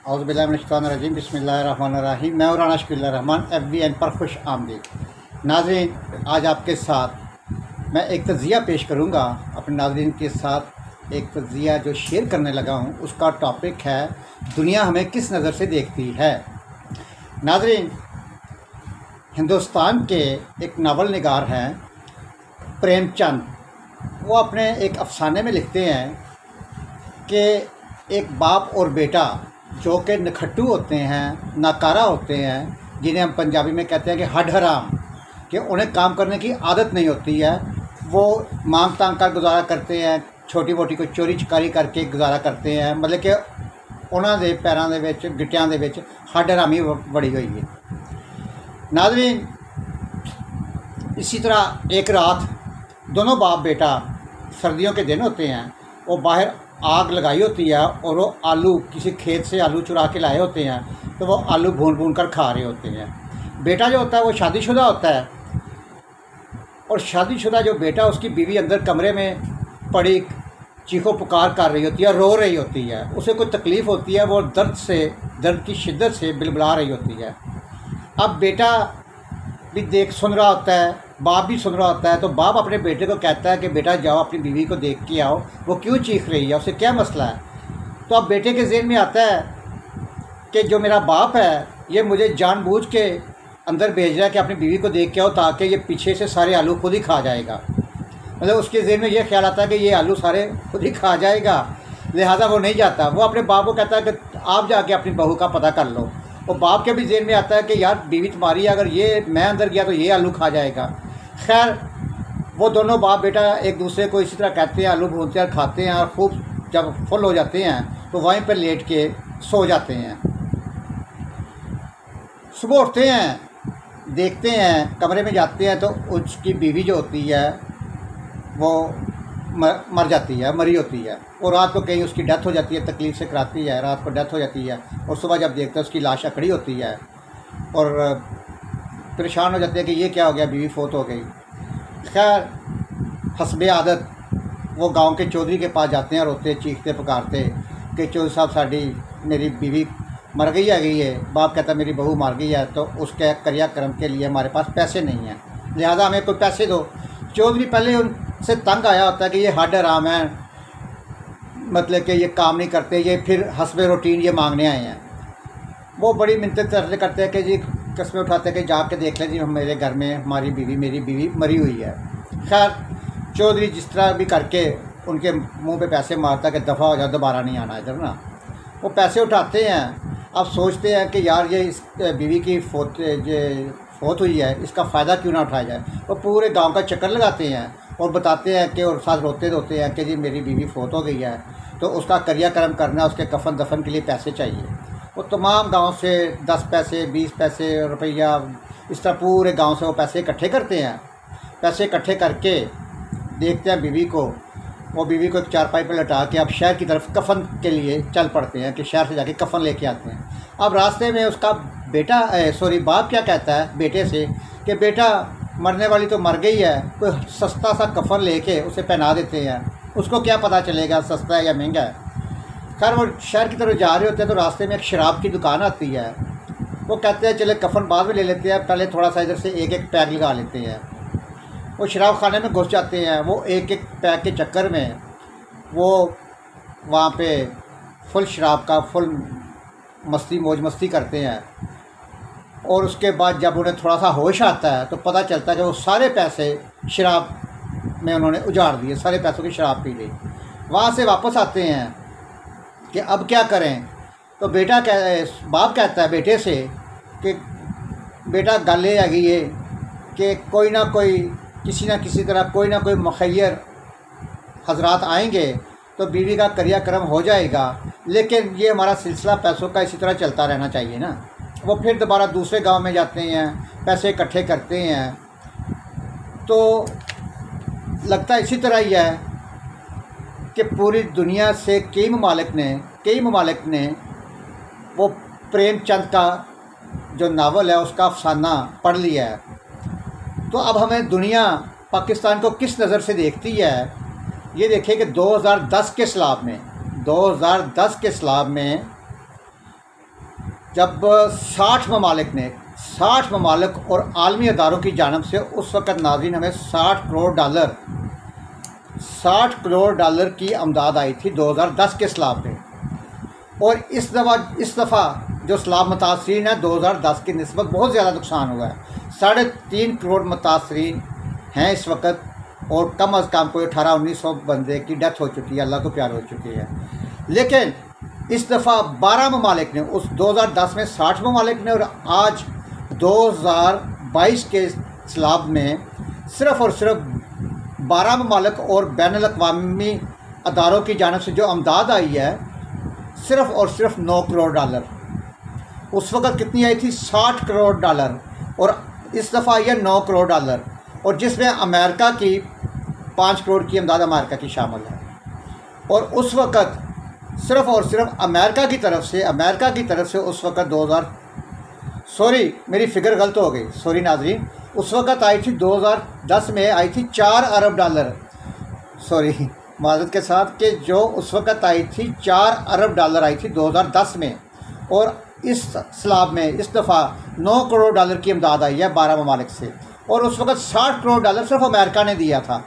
औज़ुबिल्लाहिमिनश्शैतानिर्रजीम बिस्मिल्लाहिर्रहमानिर्रहीम। मैं और राना शकील रहमान FBN पर खुश आमदीद। नाज़रीन, आज आपके साथ मैं एक तज़िया पेश करूँगा। अपने नाज़रीन के साथ एक तज़िया जो शेयर करने लगा हूँ, उसका टॉपिक है दुनिया हमें किस नज़र से देखती है। नाज़रीन, हिंदुस्तान के एक नावल निगार हैं प्रेमचंद। वो अपने एक अफसाने में लिखते हैं कि एक बाप और बेटा जो कि नखट्टू होते हैं, नाकारा होते हैं, जिन्हें हम पंजाबी में कहते हैं कि हड हराम, कि उन्हें काम करने की आदत नहीं होती है। वो मांग तांग कर गुजारा करते हैं, छोटी मोटी कोई चोरी चकारी करके गुजारा करते हैं। मतलब कि उन्होंने दे पैरों दे विच गिट्टियां दे विच हड हरामी बड़ी हुई है। नाज़रीन, इसी तरह एक रात दोनों बाप बेटा, सर्दियों के दिन होते हैं, वो बाहर आग लगाई होती है और वो आलू किसी खेत से आलू चुरा के लाए होते हैं, तो वो आलू भून कर खा रहे होते हैं। बेटा जो होता है वो शादीशुदा होता है, और शादीशुदा जो बेटा, उसकी बीवी अंदर कमरे में पड़ी चीखो पुकार कर रही होती है, रो रही होती है। उसे कोई तकलीफ़ होती है, वो दर्द की शिद्दत से बिलबिला रही होती है। अब बेटा भी सुन रहा होता है, बाप भी सुन रहा होता है। तो बाप अपने बेटे को कहता है कि बेटा जाओ अपनी बीवी को देख के आओ, वो क्यों चीख रही है, उसे क्या मसला है। तो अब बेटे के ज़हन में आता है कि जो मेरा बाप है ये मुझे जानबूझ के अंदर भेज रहा है कि अपनी बीवी को देख के आओ, ताकि ये पीछे से सारे आलू खुद ही खा जाएगा। मतलब उसके ज़हन में ये ख्याल आता है कि ये आलू सारे खुद ही खा जाएगा, लिहाजा वो नहीं जाता। वो अपने बाप को कहता है कि आप जाके अपनी बहू का पता कर लो। और बाप के भी ज़हन में आता है कि यार बीवी तुम्हारी है, अगर ये मैं अंदर गया तो ये आलू खा जाएगा। खैर, वो दोनों बाप बेटा एक दूसरे को इसी तरह कहते हैं, आलू भूनते हैं और खाते हैं, और खूब जब फुल हो जाते हैं तो वहीं पर लेट के सो जाते हैं। सुबह उठते हैं, देखते हैं, कमरे में जाते हैं तो उसकी बीवी जो होती है वो मर जाती है, मरी होती है। और रात को कहीं उसकी डेथ हो जाती है, तकलीफ़ से कराती है, रात को डेथ हो जाती है। और सुबह जब देखते हैं उसकी लाश अकड़ी होती है, और परेशान हो जाते हैं कि ये क्या हो गया, बीवी फोत हो गई। खैर, हस्बे आदत वो गांव के चौधरी के पास जाते हैं, रोते चीखते पुकारते कि चौधरी साहब साड़ी मेरी बीवी मर गई है। बाप कहता है मेरी बहू मर गई है, तो उसके क्रियाक्रम के लिए हमारे पास पैसे नहीं हैं, लिहाजा हमें कोई पैसे दो। चौधरी पहले उनसे तंग आया होता है कि ये हड हराम है, मतलब कि ये काम नहीं करते, ये फिर हस्बे रूटीन ये मांगने आए हैं। वो बड़ी मिन्नतें तरले करते हैं कि जी कस्में उठाते हैं कि जाके देख लें जी, हम मेरे घर में मेरी बीवी मरी हुई है। खैर, चौधरी जिस तरह भी करके उनके मुंह पे पैसे मारता कि दफ़ा हो जाए, दोबारा नहीं आना इधर ना। वो पैसे उठाते हैं। अब सोचते हैं कि यार ये इस बीवी की फोत हुई है, इसका फ़ायदा क्यों ना उठाया जाए। वो पूरे गांव का चक्कर लगाते हैं और बताते हैं कि, और साथ रोते हैं कि जी मेरी बीवी फोत हो गई है, तो उसका क्रियाक्रम करना, उसके कफन दफन के लिए पैसे चाहिए। वो तमाम गांव से 10 पैसे 20 पैसे रुपया, इस तरह पूरे गांव से वो पैसे इकट्ठे करते हैं। पैसे इकट्ठे करके देखते हैं बीवी को, वो बीवी को एक चारपाई पर लटा के अब शहर की तरफ कफन के लिए चल पड़ते हैं कि शहर से जाके कफन लेके आते हैं। अब रास्ते में उसका बाप क्या कहता है बेटे से कि बेटा मरने वाली तो मर गई है, कोई सस्ता सा कफन लेके उसे पहना देते हैं, उसको क्या पता चलेगा सस्ता है या महंगा है। खैर, वो शहर की तरफ जा रहे होते हैं तो रास्ते में एक शराब की दुकान आती है। वो कहते हैं चले कफन बाद में ले लेते हैं, पहले थोड़ा सा इधर से एक एक पैक लगा लेते हैं। वो शराब खाने में घुस जाते हैं। वो एक एक पैक के चक्कर में वो वहाँ पे फुल शराब का फुल मौज मस्ती करते हैं। और उसके बाद जब उन्हें थोड़ा सा होश आता है तो पता चलता है कि वो सारे पैसे शराब में उन्होंने उजाड़ दिए, सारे पैसों की शराब पी ली। वहाँ से वापस आते हैं कि अब क्या करें। तो बाप कहता है बेटे से कि बेटा गल ये हैगी है कि कोई ना कोई किसी न किसी तरह कोई ना कोई मुखय्यर हजरात आएंगे तो बीवी का क्रियाक्रम हो जाएगा, लेकिन ये हमारा सिलसिला पैसों का इसी तरह चलता रहना चाहिए ना। वो फिर दोबारा दूसरे गांव में जाते हैं, पैसे इकट्ठे करते हैं। तो लगता इसी तरह ही है कि पूरी दुनिया से कई ममालिक ने वो प्रेमचंद का जो नावल है उसका अफसाना पढ़ लिया है। तो अब हमें दुनिया पाकिस्तान को किस नज़र से देखती है, ये देखिए कि 2010 के सैलाब में जब 60 ममालिक और आलमी अदारों की जानब से उस वक़्त नाज़रीन हमें 60 करोड़ डॉलर की अमदाद आई थी 2010 के सैलाब में। और इस दफ़ा जो सैलाब मुतासरीन है 2010 की निस्बत बहुत ज़्यादा नुकसान हुआ है। 3.5 करोड़ मुतासरीन हैं इस वक्त, और कम अज़ कम कोई 1800-1900 बंदे की डेथ हो चुकी है, अल्लाह को प्यार हो चुकी है। लेकिन इस दफ़ा 12 ममालिक ने, उस 2010 में 60 ममालिक ने, और आज 2022 के सैलाब में सिर्फ़ और सिर्फ 12 ममालिक और बैनुल-अक़वामी अदारों की जानब से जो अमदाद आई है सिर्फ़ और सिर्फ 9 करोड़ डॉलर। उस वक़्त कितनी आई थी? 60 करोड़ डॉलर, और इस दफ़ा आई है 9 करोड़ डॉलर, और जिसमें अमेरिका की 5 करोड़ की अमदाद अमेरिका की शामिल है। और उस वक़्त सिर्फ़ और सिर्फ अमेरिका की तरफ से उस वक़्त मेरी फ़िगर गलत हो गई, सॉरी नाज़रीन, उस वक़्त आई थी 2010 में आई थी 4 अरब डॉलर, सॉरी माज़रत के साथ, कि जो उस वक़्त आई थी 4 अरब डॉलर आई थी 2010 में। और इस सैलाब में इस दफ़ा 9 करोड़ डॉलर की इमदाद आई है 12 ममालिक से, और उस वक़्त 60 करोड़ डॉलर सिर्फ अमेरिका ने दिया था।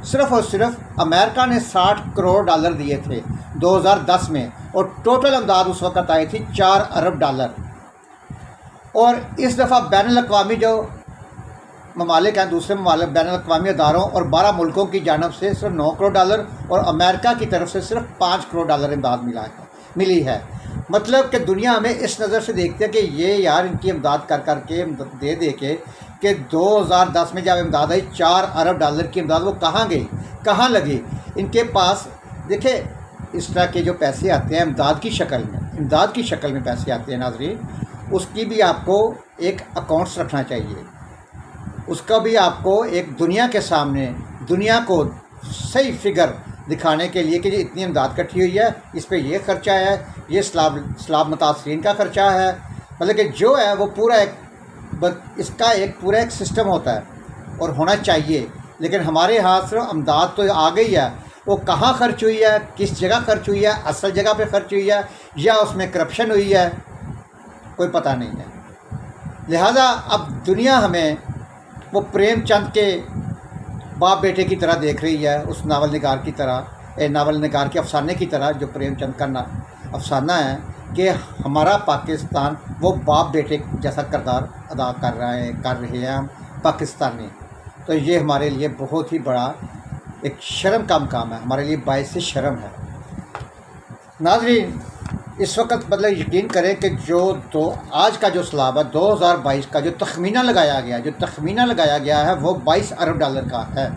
सिर्फ़ और सिर्फ अमेरिका ने 60 करोड़ डॉलर दिए थे 2010 में, और टोटल इमदाद उस वक़्त आई थी 4 अरब डॉलर। और इस दफ़ा बैनुल-अक़वामी जो ममालिक हैं, दूसरे ममालिक बैनुल-अक़वामी अदारों और 12 मुल्कों की जानब से सिर्फ 9 करोड़ डॉलर, और अमेरिका की तरफ से सिर्फ 5 करोड़ डॉलर इमदाद मिली है। मतलब कि दुनिया हमें इस नज़र से देखती है कि ये यार इनकी इमदाद कर के दे के कि 2010 में जब इमदाद आई 4 अरब डॉलर की इमदाद, वो कहाँ गई, कहाँ लगी इनके पास? देखिए, इस तरह के जो पैसे आते हैं इमदाद की शक्ल में पैसे आते हैं नाज़रीन, उसकी भी आपको एक अकाउंट्स रखना चाहिए, उसका भी आपको एक दुनिया के सामने, दुनिया को सही फिगर दिखाने के लिए कि ये इतनी इमदाद इकट्ठी हुई है, इस पे ये ख़र्चा है, ये सैलाब मुतासरीन का ख़र्चा है। मतलब कि जो है वो पूरा इसका एक पूरा एक सिस्टम होता है और होना चाहिए। लेकिन हमारे यहाँ सिर्फ अमदाद तो आ गई है, वो कहाँ खर्च हुई है, किस जगह खर्च हुई है, असल जगह पे खर्च हुई है या उसमें करप्शन हुई है, कोई पता नहीं है। लिहाजा अब दुनिया हमें वो प्रेमचंद के बाप बेटे की तरह देख रही है, उस नावल निगार के अफसाने की तरह, जो प्रेमचंद का अफसाना है कि हमारा पाकिस्तान वो बाप बेटे जैसा किरदार अदा कर रहे हैं हम पाकिस्तानी। तो ये हमारे लिए बहुत ही बड़ा एक शर्म का काम है, हमारे लिए बाइस शर्म है। नाज़रीन, इस वक्त मतलब यकीन करें कि आज का जो सैलाब है 2022 का जो तखमीना लगाया गया है वो 22 अरब डॉलर का है।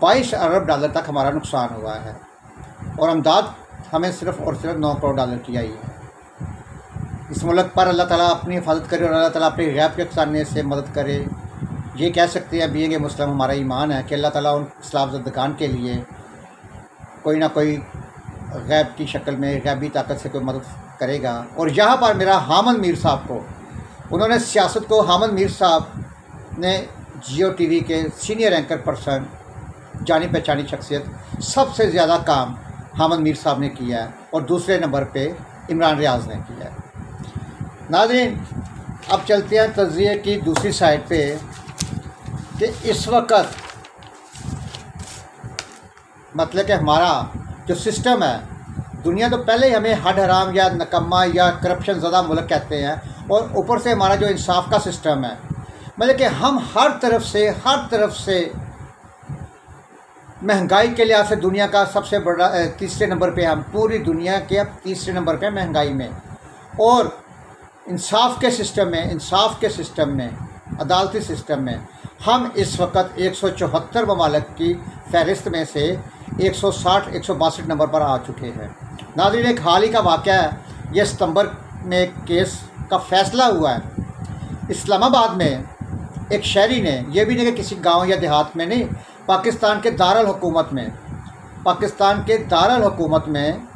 22 अरब डॉलर तक हमारा नुकसान हुआ है, और अमदाद हमें सिर्फ़ और सिर्फ 9 करोड़ डॉलर की आई है। इस मुल्क पर अल्लाह ताला अपनी हिफाजत करे और अल्लाह ताला अपने गैब के खजाने से मदद करे। ये कह सकते हैं बीइंग ए मुस्लिम हमारा ईमान है कि अल्लाह ताला उन इस्लाम ज़द्दगान के लिए कोई ना कोई गैब की शक्ल में, गैबी ताकत से कोई मदद करेगा। और यहाँ पर मेरा हामिद मीर साहब को, उन्होंने सियासत को, हामिद मीर साहब ने जियो टीवी के सीनियर एंकर पर्सन, जानी पहचानी शख्सियत, सबसे ज़्यादा काम हामिद मीर साहब ने किया है, और दूसरे नंबर पे इमरान रियाज ने किया है। नाज़रीन, अब चलते हैं तज़किये की दूसरी साइड पे कि इस वक्त मतलब कि हमारा जो सिस्टम है, दुनिया तो पहले ही हमें हड हराम या नकम्मा या करप्शन ज़्यादा मुल्क कहते हैं, और ऊपर से हमारा जो इंसाफ का सिस्टम है, मतलब कि हम हर तरफ से महंगाई के लिहाज से दुनिया का सबसे बड़ा तीसरे नंबर पे, हम पूरी दुनिया के अब तीसरे नंबर पे महंगाई में, और इंसाफ के सिस्टम में, अदालती सिस्टम में हम इस वक्त 174 ममालिक की फ़हरिस्त में से 162 नंबर पर आ चुके हैं। नाज़रीन, एक हाल ही का वाक़या है, यह सितंबर में एक केस का फ़ैसला हुआ है। इस्लामाबाद में एक शहरी ने, यह भी नहीं कि किसी गांव या देहात में नहीं, पाकिस्तान के दारुल हुकूमत में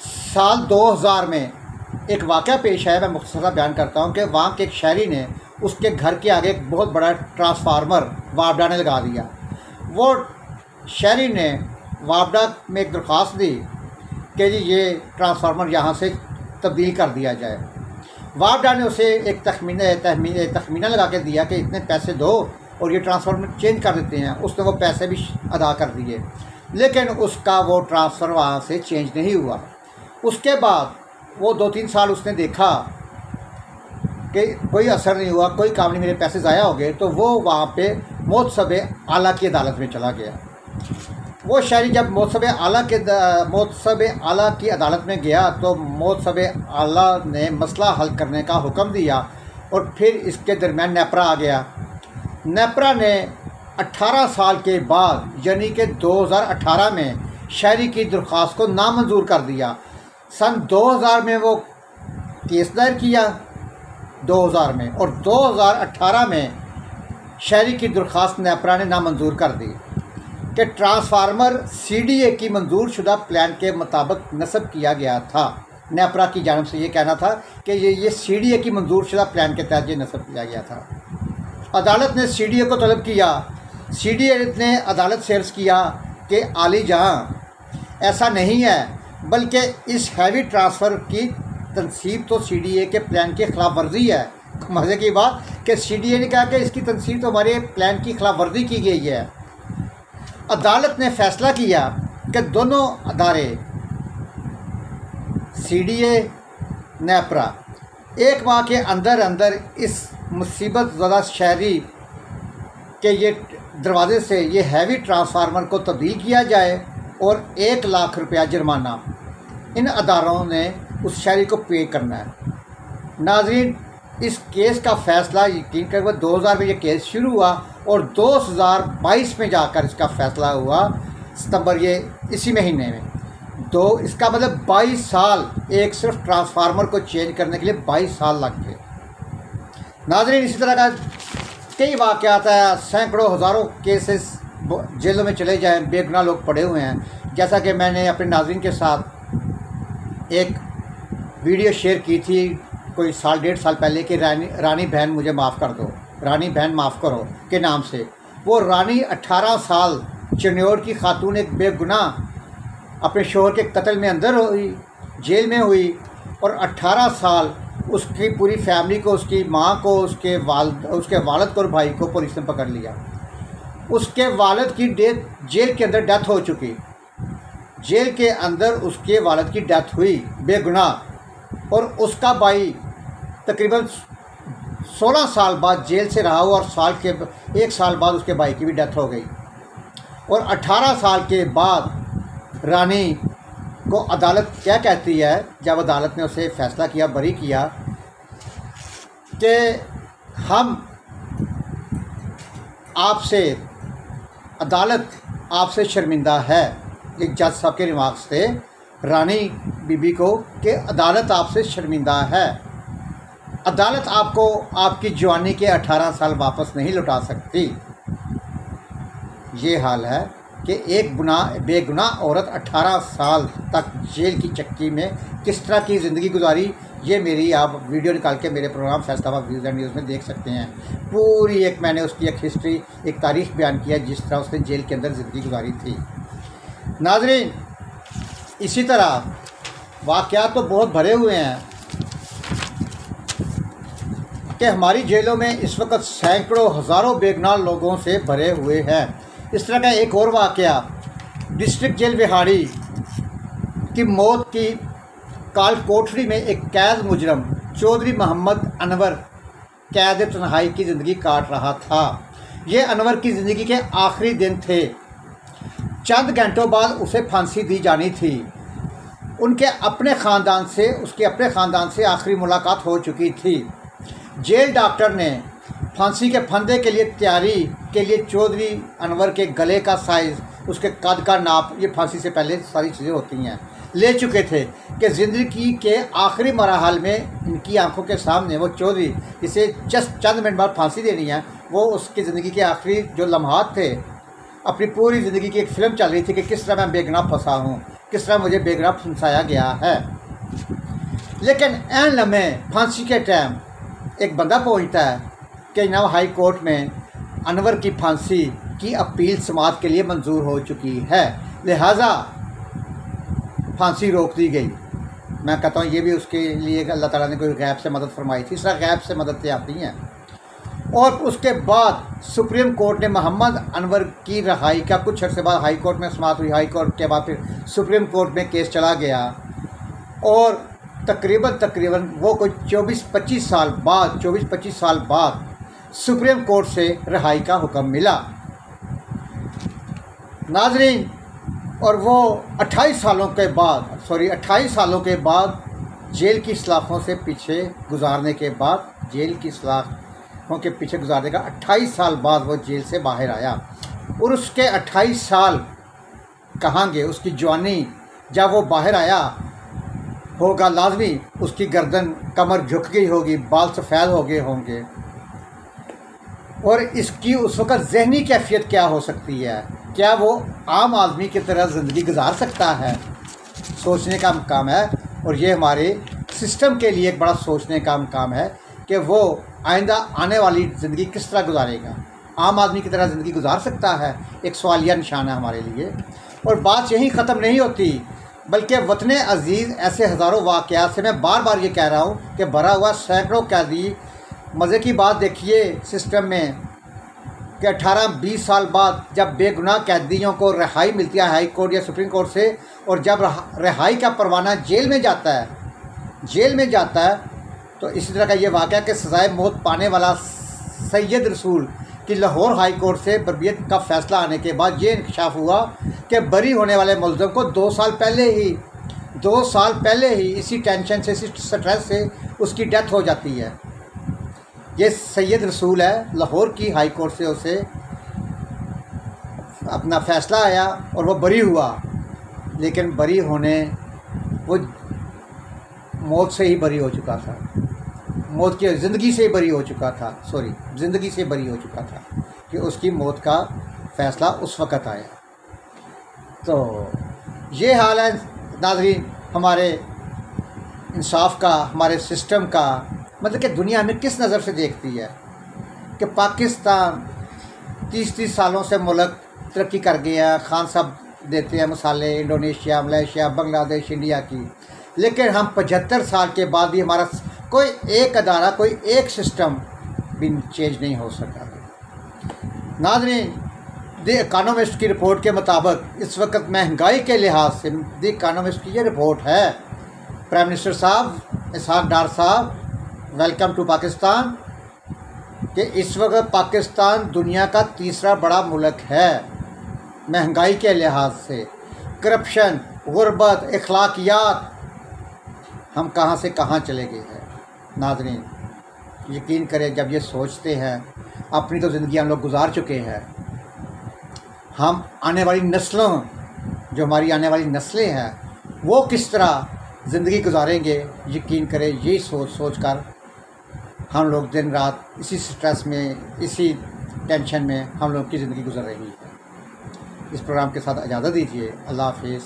साल 2000 में एक वाक़या पेश है। मैं मुख्तसर बयान करता हूँ कि वहाँ के एक शहरी ने उसके घर के आगे एक बहुत बड़ा ट्रांसफार्मर वापडा ने लगा दिया। वो शहरी ने वापडा में एक दरख्वास्त दी कि जी ये ट्रांसफार्मर यहाँ से तब्दील कर दिया जाए। वापडा ने उसे एक तखमीना लगा के दिया कि इतने पैसे दो और ये ट्रांसफ़र चेंज कर देते हैं। उसने वो पैसे भी अदा कर दिए, लेकिन उसका वो ट्रांसफ़र वहाँ से चेंज नहीं हुआ। उसके बाद वो 2-3 साल उसने देखा कि कोई असर नहीं हुआ, कोई काम नहीं, मेरे पैसे ज़ाया हो गए, तो वो वहाँ पे मोहतसब आला की अदालत में चला गया। वो शहरी जब मोहतसब आला की अदालत में गया तो मोहतसब आला ने मसला हल करने का हुक्म दिया और फिर इसके दरमियान नेपरा आ गया। नेपरा ने 18 साल के बाद यानी कि 2018 में शहरी की दरख्वास्त को नामंजूर कर दिया। सन 2000 में वो केस दायर किया 2000 में, और 2018 में शहरी की दरख्वास्त नेपरा ने नामंजूर कर दी कि ट्रांसफार्मर CDA की मंजूर शुदा प्लान के मुताबिक नस्ब किया गया था। नेपरा की जानिब से ये कहना था कि ये CDA की मंजूर शुदा प्लान के तहत ये नस्ब किया गया था। अदालत ने CDA को तलब किया। CDA ने अदालत से अर्ज़ किया कि आली जहां ऐसा नहीं है, बल्कि इस हैवी ट्रांसफ़र की तनसीब तो CDA के प्लान की खिलाफ वर्जी है। मज़े की बात कि CDA ने कहा कि इसकी तनसीब तो हमारे प्लान की खिलाफ वर्जी की गई है। अदालत ने फ़ैसला किया कि दोनों अदारे CDA नेपरा एक माह के अंदर अंदर इस मुसीबत ज़दा शहरी के ये दरवाज़े से ये हैवी ट्रांसफार्मर को तब्दील किया जाए और 1 लाख रुपया जुर्माना इन अदारों ने उस शहरी को पे करना है। नाज़रीन, इस केस का फ़ैसला यकीन कर 2000 में ये केस शुरू हुआ और 2022 में जाकर इसका फ़ैसला हुआ, सितंबर ये इसी महीने में। तो इसका मतलब 22 साल, एक सिर्फ ट्रांसफार्मर को चेंज करने के लिए 22 साल लग गए। नाज़रीन, इसी तरह का कई वाक़यात हैं, सैकड़ों हज़ारों केसेस जेलों में चले जाएं, बेगुनाह लोग पड़े हुए हैं। जैसा कि मैंने अपने नाज़रीन के साथ एक वीडियो शेयर की थी कोई 1.5 साल पहले कि रानी बहन मुझे माफ़ कर दो, रानी बहन माफ़ करो के नाम से। वो रानी 18 साल चिन्नौर की खातून एक बेगुनाह अपने शोहर के कत्ल में अंदर हुई, जेल में हुई, और 18 साल उसकी पूरी फैमिली को, उसकी माँ को, उसके वालिद को और भाई को पुलिस ने पकड़ लिया। उसके वालिद की डेथ जेल के अंदर डेथ हो चुकी, जेल के अंदर उसके वालिद की डेथ हुई बेगुनाह, और उसका भाई तकरीबन 16 साल बाद जेल से रहा हुआ और 1 साल बाद उसके भाई की भी डेथ हो गई। और 18 साल के बाद रानी को अदालत क्या कहती है, जब अदालत ने उसे फ़ैसला किया, बरी किया कि हम आपसे, अदालत आपसे शर्मिंदा है। एक जज साहब के रिमार्क्स थे रानी बीबी को कि अदालत आपसे शर्मिंदा है, अदालत आपको आपकी जवानी के 18 साल वापस नहीं लौटा सकती। ये हाल है कि एक बेगुनाह औरत 18 साल तक जेल की चक्की में किस तरह की ज़िंदगी गुजारी, ये मेरी आप वीडियो निकाल के मेरे program Faisalabad views and news में देख सकते हैं। पूरी एक मैंने उसकी एक हिस्ट्री, एक तारीख़ बयान किया जिस तरह उसने जेल के अंदर ज़िंदगी गुजारी थी। नाज़रीन, इसी तरह वाक़यात तो बहुत भरे हुए हैं कि हमारी जेलों में इस वक्त सैकड़ों हज़ारों बेगुनाह लोगों से भरे हुए हैं। इस तरह का एक और वाक़या, डिस्ट्रिक्ट जेल विहाड़ी की मौत की काल कोठरी में एक कैद मुजरम चौधरी मोहम्मद अनवर कैद तन्हाई की ज़िंदगी काट रहा था। ये अनवर की ज़िंदगी के आखिरी दिन थे। चंद घंटों बाद उसे फांसी दी जानी थी। उसके अपने ख़ानदान से आखिरी मुलाकात हो चुकी थी। जेल डॉक्टर ने फांसी के फंदे के लिए तैयारी के लिए चौधरी अनवर के गले का साइज़, उसके कद का नाप, ये फांसी से पहले सारी चीज़ें होती हैं, ले चुके थे कि ज़िंदगी के आखिरी मराहल में इनकी आंखों के सामने वो चौधरी, जिसे जस्ट चंद मिनट बाद फांसी देनी है, वो उसकी ज़िंदगी के आखिरी जो लम्हात थे, अपनी पूरी ज़िंदगी की एक फ़िल्म चल रही थी कि किस तरह मैं बेगुनाह फंसा हूँ, किस तरह मुझे बेगुनाह फंसाया गया है। लेकिन ऐन लम्हे फांसी के टाइम एक बंदा पहुँचता है कि जनाब हाई कोर्ट में अनवर की फांसी की अपील समाअत के लिए मंजूर हो चुकी है, लिहाजा फांसी रोक दी गई। मैं कहता हूँ ये भी उसके लिए अल्लाह ताला ने कोई गैब से मदद फरमाई थी। इस तरह गैब से मदद से आती हैं। और उसके बाद सुप्रीम कोर्ट ने मोहम्मद अनवर की रहाई का कुछ अर्से बाद हाई कोर्ट में समाअत हुई। हाई कोर्ट के बाद फिर सुप्रीम कोर्ट में केस चला गया और तकरीबन वो कोई 24-25 साल बाद सुप्रीम कोर्ट से रिहाई का हुक्म मिला नाज़रीन। और वो 28 सालों के बाद जेल की सलाखों से पीछे गुजारने के बाद, जेल की सलाखों के पीछे गुजारने का 28 साल बाद वो जेल से बाहर आया। और उसके 28 साल कहाँ गए? उसकी जवानी, जब वो बाहर आया होगा लाजमी उसकी गर्दन कमर झुक गई होगी, बाल सफ़ेद हो गए होंगे। और इसकी उस वक़्त ज़हनी कैफियत क्या हो सकती है? क्या वो आम आदमी की तरह ज़िंदगी गुजार सकता है? सोचने का काम है। और ये हमारे सिस्टम के लिए एक बड़ा सोचने का काम है कि वो आइंदा आने वाली ज़िंदगी किस तरह गुजारेगा। आम आदमी की तरह ज़िंदगी गुजार सकता है? एक सवालिया निशान है हमारे लिए। और बात यहीं ख़त्म नहीं होती, बल्कि वतन अज़ीज़ ऐसे हज़ारों वाक़यात से मैं बार बार ये कह रहा हूँ कि भरा हुआ सैकड़ों कैदी। मज़े की बात देखिए सिस्टम में कि 18-20 साल बाद जब बेगुनाह कैदियों को रिहाई मिलती है हाई कोर्ट या सुप्रीम कोर्ट से, और जब रिहाई का परवाना जेल में जाता है, तो इसी तरह का ये वाक़या कि सज़ाए मौत पाने वाला सैयद रसूल कि लाहौर हाई कोर्ट से बर्बियत का फ़ैसला आने के बाद ये इंकशाफ हुआ कि बरी होने वाले मुल्ज़िम को 2 साल पहले ही इसी टेंशन से, इसी स्ट्रेस से उसकी डेथ हो जाती है। ये सैयद रसूल है, लाहौर की हाई कोर्ट से उसे अपना फ़ैसला आया और वो बरी हुआ। लेकिन बरी होने वो मौत से ही बरी हो चुका था, मौत की ज़िंदगी से बरी हो चुका था, ज़िंदगी से बरी हो चुका था कि उसकी मौत का फ़ैसला उस वक़्त आया। तो ये हाल है नाज़रीन हमारे इंसाफ का, हमारे सिस्टम का। मतलब कि दुनिया हमें किस नज़र से देखती है कि पाकिस्तान 30-30 सालों से मुल्क तरक्की कर गया। खान साहब देते हैं मिसालें इंडोनेशिया, मलेशिया, बांग्लादेश, इंडिया की। लेकिन हम 75 साल के बाद भी हमारा कोई एक अदारा, कोई एक सिस्टम भी चेंज नहीं हो सका। नाज़रीन, द इकानोमिस्ट की रिपोर्ट के मुताबिक इस वक्त महंगाई के लिहाज से, द इकानोमिस्ट की ये रिपोर्ट है, प्राइम मिनिस्टर साहब इसहाक डार साहब, वेलकम टू पाकिस्तान, कि इस वक्त पाकिस्तान दुनिया का तीसरा बड़ा मुल्क है महंगाई के लिहाज से। करप्शन, गुर्बत, अखलाकियात, हम कहाँ से कहाँ चले गए हैं। नाज़रीन, यकीन करें जब ये सोचते हैं, अपनी तो ज़िंदगी हम लोग गुजार चुके हैं, हम आने वाली नस्लों, जो हमारी आने वाली नस्लें हैं, वो किस तरह ज़िंदगी गुजारेंगे। यकीन करें यही सोच कर हम लोग दिन रात इसी स्ट्रेस में, इसी टेंशन में हम लोग की ज़िंदगी गुजर रही है। इस प्रोग्राम के साथ इजाज़त दीजिए। अल्लाह हाफ़िज़।